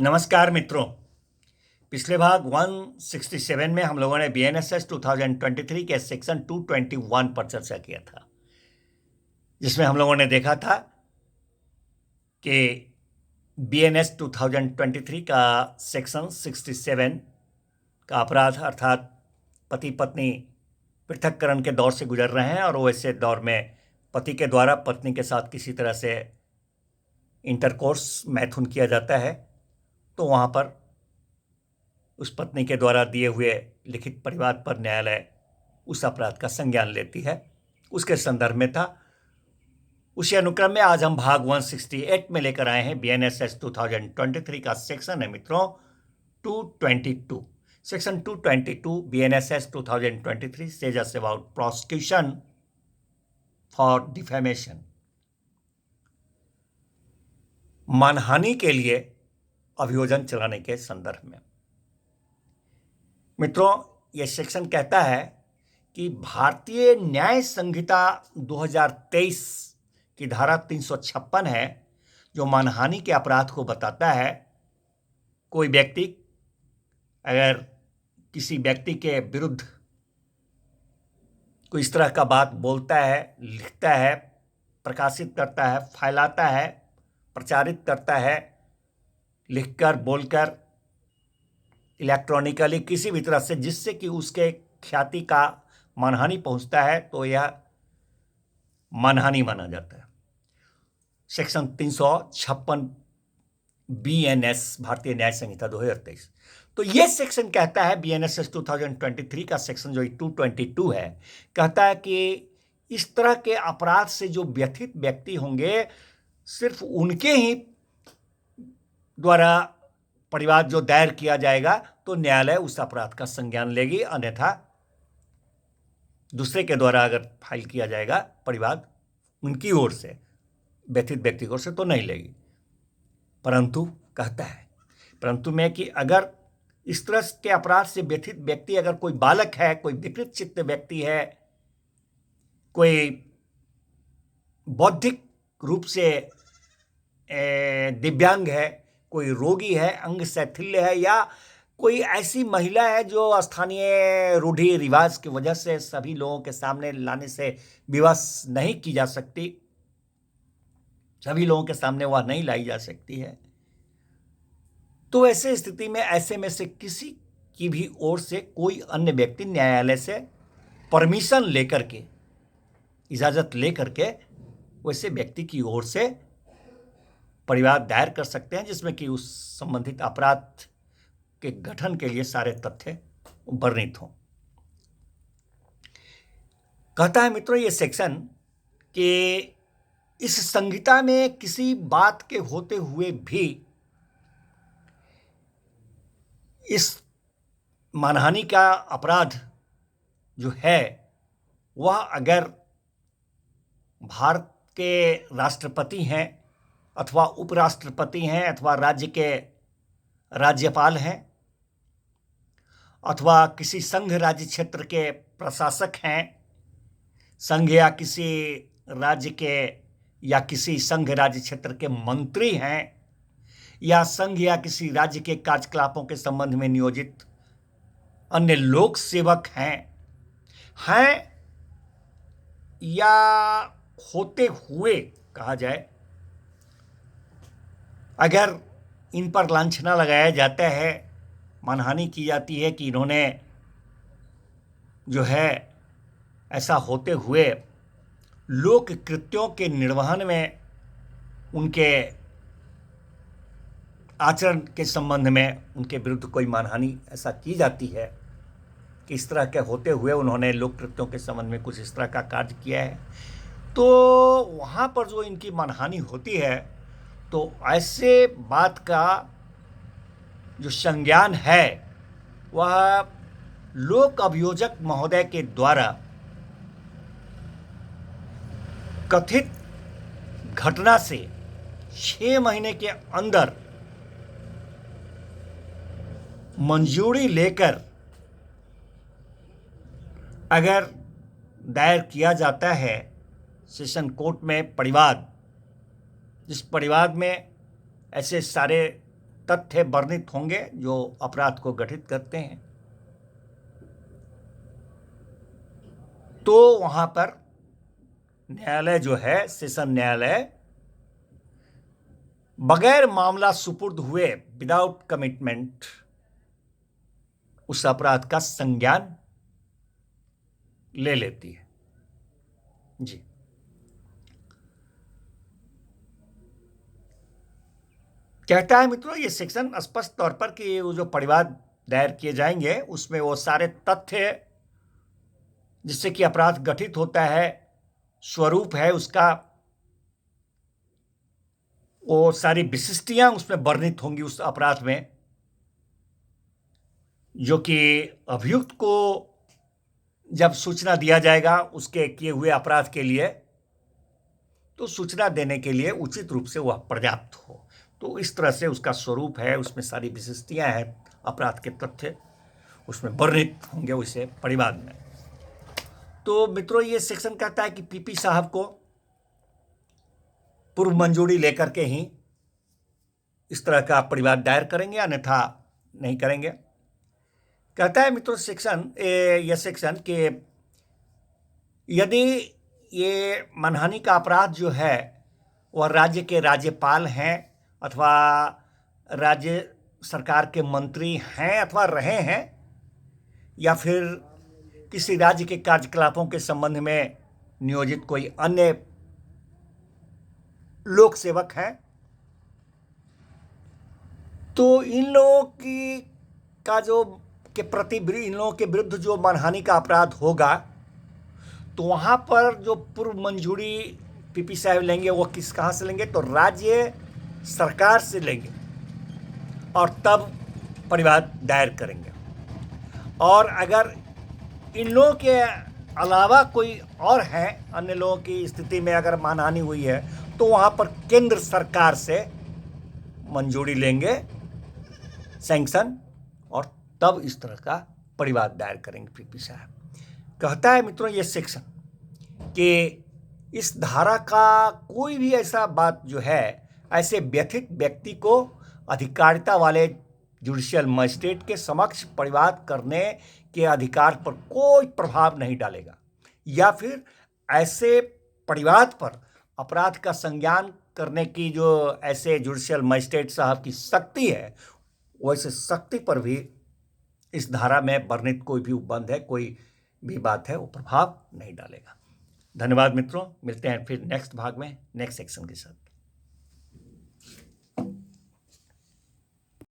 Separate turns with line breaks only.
नमस्कार मित्रों। पिछले भाग 167 में हम लोगों ने बीएनएसएस 2023 के सेक्शन 221 पर चर्चा किया था, जिसमें हम लोगों ने देखा था कि बीएनएस 2023 का सेक्शन 67 का अपराध अर्थात पति पत्नी पृथक्करण के दौर से गुजर रहे हैं और वैसे दौर में पति के द्वारा पत्नी के साथ किसी तरह से इंटरकोर्स मैथुन किया जाता है, तो वहाँ पर उस पत्नी के द्वारा दिए हुए लिखित परिवाद पर न्यायालय उस अपराध का संज्ञान लेती है। उसके संदर्भ में था। उसी अनुक्रम में आज हम भाग 168 में लेकर आए हैं। बीएनएसएस 2023 का सेक्शन है मित्रों 222। Section 222 BNSS 2023 says us about prosecution for defamation, मानहानि के लिए अभियोजन चलाने के संदर्भ में। मित्रों, यह सेक्शन कहता है कि भारतीय न्याय संहिता 2023 की धारा 356 है, जो मानहानि के अपराध को बताता है। कोई व्यक्ति अगर किसी व्यक्ति के विरुद्ध कोई इस तरह का बात बोलता है, लिखता है, प्रकाशित करता है, फैलाता है, प्रचारित करता है, लिखकर, बोलकर, इलेक्ट्रॉनिकली, किसी भी तरह से, जिससे कि उसके ख्याति का मानहानि पहुंचता है, तो यह मानहानि माना जाता है। सेक्शन 356 बीएनएस भारतीय न्याय संहिता 2023। तो यह सेक्शन कहता है, बीएनएसएस 2023 का सेक्शन जो 222 है, कहता है कि इस तरह के अपराध से जो व्यथित व्यक्ति होंगे, सिर्फ उनके ही द्वारा परिवाद जो दायर किया जाएगा, तो न्यायालय उस अपराध का संज्ञान लेगी। अन्यथा दूसरे के द्वारा अगर फाइल किया जाएगा परिवाद उनकी ओर से, व्यथित व्यक्ति की ओर से, तो नहीं लेगी। परंतु कहता है, परंतु में कि अगर इस तरह के अपराध से व्यथित व्यक्ति अगर कोई बालक है, कोई विकृत चित्त व्यक्ति है, कोई बौद्धिक रूप से दिव्यांग है, कोई रोगी है, अंग शैथिल्य है, या कोई ऐसी महिला है जो स्थानीय रूढ़ि रिवाज की वजह से सभी लोगों के सामने लाने से विवश नहीं की जा सकती, सभी लोगों के सामने वह नहीं लाई जा सकती है, तो ऐसे स्थिति में ऐसे में से किसी की भी ओर से कोई अन्य व्यक्ति न्यायालय से परमिशन लेकर के, इजाजत लेकर के, वैसे व्यक्ति की ओर से परिवाद दायर कर सकते हैं, जिसमें कि उस संबंधित अपराध के गठन के लिए सारे तथ्य वर्णित हों। कहता है मित्रों ये सेक्शन कि इस संहिता में किसी बात के होते हुए भी इस मानहानि का अपराध जो है, वह अगर भारत के राष्ट्रपति हैं, अथवा उपराष्ट्रपति हैं, अथवा राज्य के राज्यपाल हैं, अथवा किसी संघ राज्य क्षेत्र के प्रशासक हैं, संघ या किसी राज्य के या किसी संघ राज्य क्षेत्र के मंत्री हैं, या संघ या किसी राज्य के कार्यकलापों के संबंध में नियोजित अन्य लोक सेवक हैं या होते हुए कहा जाए, अगर इन पर लांछना लगाया जाता है, मानहानि की जाती है कि इन्होंने जो है ऐसा होते हुए लोक कृत्यों के निर्वहन में, उनके आचरण के संबंध में उनके विरुद्ध कोई मानहानि ऐसा की जाती है कि इस तरह के होते हुए उन्होंने लोक कृत्यों के संबंध में कुछ इस तरह का कार्य किया है, तो वहाँ पर जो इनकी मानहानि होती है, तो ऐसे बात का जो संज्ञान है वह लोक अभियोजक महोदय के द्वारा कथित घटना से 6 महीने के अंदर मंजूरी लेकर अगर दायर किया जाता है सेशन कोर्ट में परिवाद, जिस परिवाद में ऐसे सारे तथ्य वर्णित होंगे जो अपराध को गठित करते हैं, तो वहां पर न्यायालय जो है, सेशन न्यायालय, बगैर मामला सुपुर्द हुए, विदाउट कमिटमेंट, उस अपराध का संज्ञान ले लेती है। जी, कहता है मित्रों ये सेक्शन स्पष्ट तौर पर कि वो जो परिवाद दायर किए जाएंगे उसमें वो सारे तथ्य जिससे कि अपराध गठित होता है, स्वरूप है उसका, वो सारी विशिष्टियां उसमें वर्णित होंगी उस अपराध में, जो कि अभियुक्त को जब सूचना दिया जाएगा उसके किए हुए अपराध के लिए, तो सूचना देने के लिए उचित रूप से वह पर्याप्त हो। तो इस तरह से उसका स्वरूप है, उसमें सारी विशिष्टियां हैं, अपराध के तथ्य उसमें वर्णित होंगे उसे परिवाद में। तो मित्रों ये सेक्शन कहता है कि पीपी साहब को पूर्व मंजूरी लेकर के ही इस तरह का परिवाद दायर करेंगे, अन्यथा नहीं करेंगे। कहता है मित्रों यह सेक्शन कि यदि ये मानहानि का अपराध जो है वह राज्य के राज्यपाल हैं अथवा राज्य सरकार के मंत्री हैं अथवा रहे हैं, या फिर किसी राज्य के कार्यकलापों के संबंध में नियोजित कोई अन्य लोक सेवक हैं, तो इन लोगों इन लोगों के विरुद्ध जो मानहानि का अपराध होगा, तो वहां पर जो पूर्व मंजूरी पीपी साहब लेंगे वो कहाँ से लेंगे, तो राज्य सरकार से लेंगे और तब परिवाद दायर करेंगे। और अगर इन लोगों के अलावा कोई और है, अन्य लोगों की स्थिति में अगर मानहानि हुई है, तो वहां पर केंद्र सरकार से मंजूरी लेंगे, सैंक्शन, और तब इस तरह का परिवाद दायर करेंगे पीपी साहब। कहता है मित्रों ये सेक्शन कि इस धारा का कोई भी ऐसा बात जो है, ऐसे व्यथित व्यक्ति को अधिकारिता वाले जुडिशियल मजिस्ट्रेट के समक्ष परिवाद करने के अधिकार पर कोई प्रभाव नहीं डालेगा, या फिर ऐसे परिवाद पर अपराध का संज्ञान करने की जो ऐसे जुडिशियल मजिस्ट्रेट साहब की शक्ति है, वैसे शक्ति पर भी इस धारा में वर्णित कोई भी उपबंध है, कोई भी बात है, वो प्रभाव नहीं डालेगा। धन्यवाद मित्रों, मिलते हैं फिर नेक्स्ट भाग में नेक्स्ट सेक्शन के साथ।